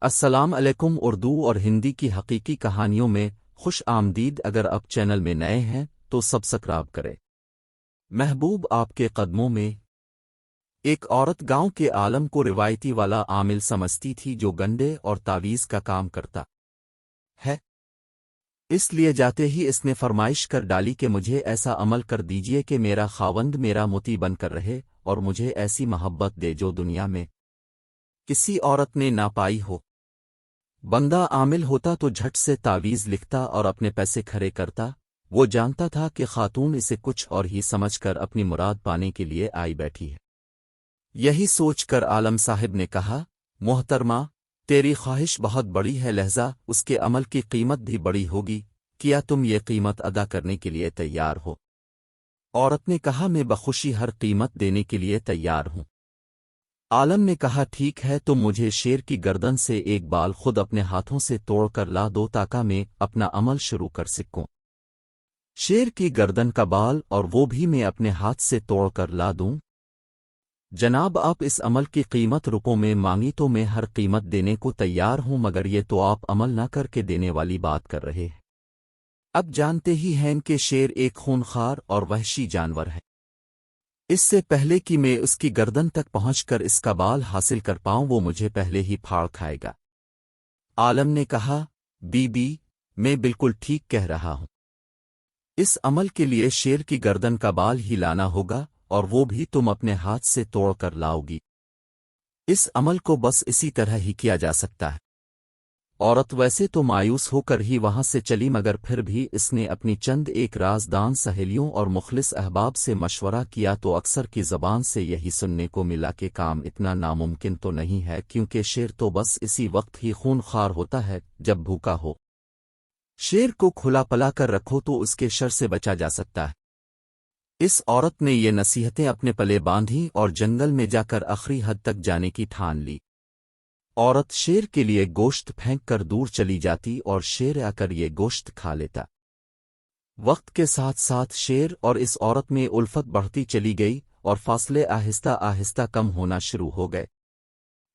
السلام علیکم اردو اور ہندی کی حقیقی کہانیوں میں خوش آمدید۔ اگر آپ چینل میں نئے ہیں تو سبسکرائب کریں۔ محبوب آپ کے قدموں میں ایک عورت گاؤں کے عالم کو روایتی والا عامل سمجھتی تھی جو گنڈے اور تعویذ کا کام کرتا ہے۔ اس لیے جاتے ہی اس نے فرمائش کر ڈالی کہ مجھے ایسا عمل کر دیجئے کہ میرا خاوند میرا متی بن کر رہے اور مجھے ایسی محبت دے جو دنیا میں کسی عورت نے نہ پائی ہو۔ بندہ عامل ہوتا تو جھٹ سے تعویذ لکھتا اور اپنے پیسے کھڑے کرتا۔ وہ جانتا تھا کہ خاتون اسے کچھ اور ہی سمجھ کر اپنی مراد پانے کے لیے آئی بیٹھی ہے۔ یہی سوچ کر عالم صاحب نے کہا، محترمہ، تیری خواہش بہت بڑی ہے، لہذا اس کے عمل کی قیمت بھی بڑی ہوگی۔ کیا تم یہ قیمت ادا کرنے کے لیے تیار ہو؟ عورت نے کہا، میں بخوشی ہر قیمت دینے کے لیے تیار ہوں۔ عالم نے کہا، ٹھیک ہے، تم مجھے شیر کی گردن سے ایک بال خود اپنے ہاتھوں سے توڑ کر لا دو تاکہ میں اپنا عمل شروع کر سکوں۔ شیر کی گردن کا بال اور وہ بھی میں اپنے ہاتھ سے توڑ کر لا دوں؟ جناب، آپ اس عمل کی قیمت روپوں میں مانگی تو میں ہر قیمت دینے کو تیار ہوں، مگر یہ تو آپ عمل نہ کر کے دینے والی بات کر رہے ہیں۔ اب جانتے ہی ہیں کہ شیر ایک خونخوار اور وحشی جانور ہے۔ اس سے پہلے کہ میں اس کی گردن تک پہنچ کر اس کا بال حاصل کر پاؤں وہ مجھے پہلے ہی پھاڑ کھائے گا۔ عالم نے کہا، بی بی، میں بالکل ٹھیک کہہ رہا ہوں۔ اس عمل کے لیے شیر کی گردن کا بال ہی لانا ہوگا اور وہ بھی تم اپنے ہاتھ سے توڑ کر لاؤ گی۔ اس عمل کو بس اسی طرح ہی کیا جا سکتا ہے۔ عورت ویسے تو مایوس ہو کر ہی وہاں سے چلی، مگر پھر بھی اس نے اپنی چند ایک رازدان سہیلیوں اور مخلص احباب سے مشورہ کیا تو اکثر کی زبان سے یہی سننے کو ملا کہ کام اتنا ناممکن تو نہیں ہے، کیونکہ شیر تو بس اسی وقت ہی خون خوار ہوتا ہے جب بھوکا ہو۔ شیر کو کھلا پلا کر رکھو تو اس کے شر سے بچا جا سکتا ہے۔ اس عورت نے یہ نصیحتیں اپنے پلے باندھی اور جنگل میں جا کر آخری حد تک جانے کی ٹھان لی۔ عورت شیر کے لیے گوشت پھینک کر دور چلی جاتی اور شیر آ کر یہ گوشت کھا لیتا۔ وقت کے ساتھ ساتھ شیر اور اس عورت میں الفت بڑھتی چلی گئی اور فاصلے آہستہ آہستہ کم ہونا شروع ہو گئے،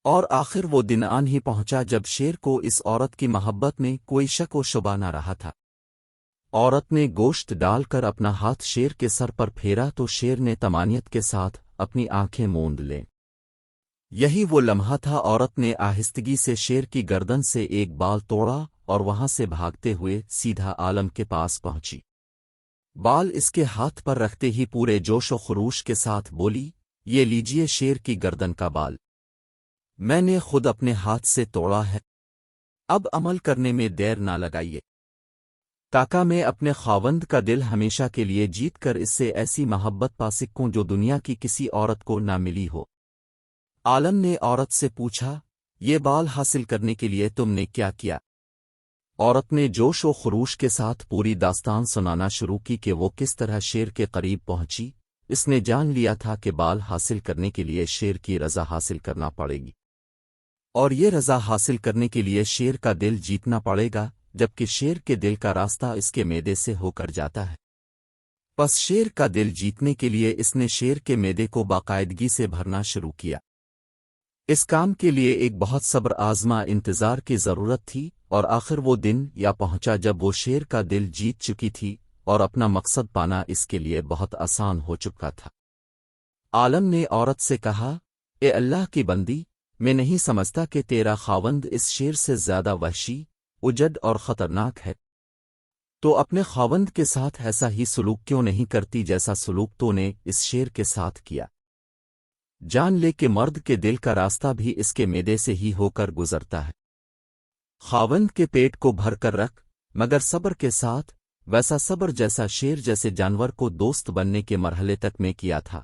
اور آخر وہ دن آن ہی پہنچا جب شیر کو اس عورت کی محبت میں کوئی شک و شبہ نہ رہا تھا۔ عورت نے گوشت ڈال کر اپنا ہاتھ شیر کے سر پر پھیرا تو شیر نے طمانیت کے ساتھ اپنی آنکھیں موند لیں۔ یہی وہ لمحہ تھا، عورت نے آہستگی سے شیر کی گردن سے ایک بال توڑا اور وہاں سے بھاگتے ہوئے سیدھا عالم کے پاس پہنچی۔ بال اس کے ہاتھ پر رکھتے ہی پورے جوش و خروش کے ساتھ بولی، یہ لیجئے شیر کی گردن کا بال، میں نے خود اپنے ہاتھ سے توڑا ہے، اب عمل کرنے میں دیر نہ لگائیے تاکہ میں اپنے خاوند کا دل ہمیشہ کے لیے جیت کر اس سے ایسی محبت پا سکوں جو دنیا کی کسی عورت کو نہ ملی ہو۔ عالم نے عورت سے پوچھا، یہ بال حاصل کرنے کے لیے تم نے کیا کیا؟ عورت نے جوش و خروش کے ساتھ پوری داستان سنانا شروع کی کہ وہ کس طرح شیر کے قریب پہنچی۔ اس نے جان لیا تھا کہ بال حاصل کرنے کے لیے شیر کی رضا حاصل کرنا پڑے گی، اور یہ رضا حاصل کرنے کے لیے شیر کا دل جیتنا پڑے گا، جبکہ شیر کے دل کا راستہ اس کے معدے سے ہو کر جاتا ہے۔ پس شیر کا دل جیتنے کے لیے اس نے شیر کے معدے کو باقاعدگی سے بھرنا شروع کیا۔ اس کام کے لیے ایک بہت صبر آزما انتظار کی ضرورت تھی، اور آخر وہ دن یا پہنچا جب وہ شیر کا دل جیت چکی تھی اور اپنا مقصد پانا اس کے لیے بہت آسان ہو چکا تھا۔ عالم نے عورت سے کہا، اے اللہ کی بندی، میں نہیں سمجھتا کہ تیرا خاوند اس شیر سے زیادہ وحشی، اجڑ اور خطرناک ہے، تو اپنے خاوند کے ساتھ ایسا ہی سلوک کیوں نہیں کرتی جیسا سلوک تو نے اس شیر کے ساتھ کیا؟ جان لے کہ مرد کے دل کا راستہ بھی اس کے معدے سے ہی ہو کر گزرتا ہے۔ خاوند کے پیٹ کو بھر کر رکھ، مگر صبر کے ساتھ، ویسا صبر جیسا شیر جیسے جانور کو دوست بننے کے مرحلے تک میں کیا تھا۔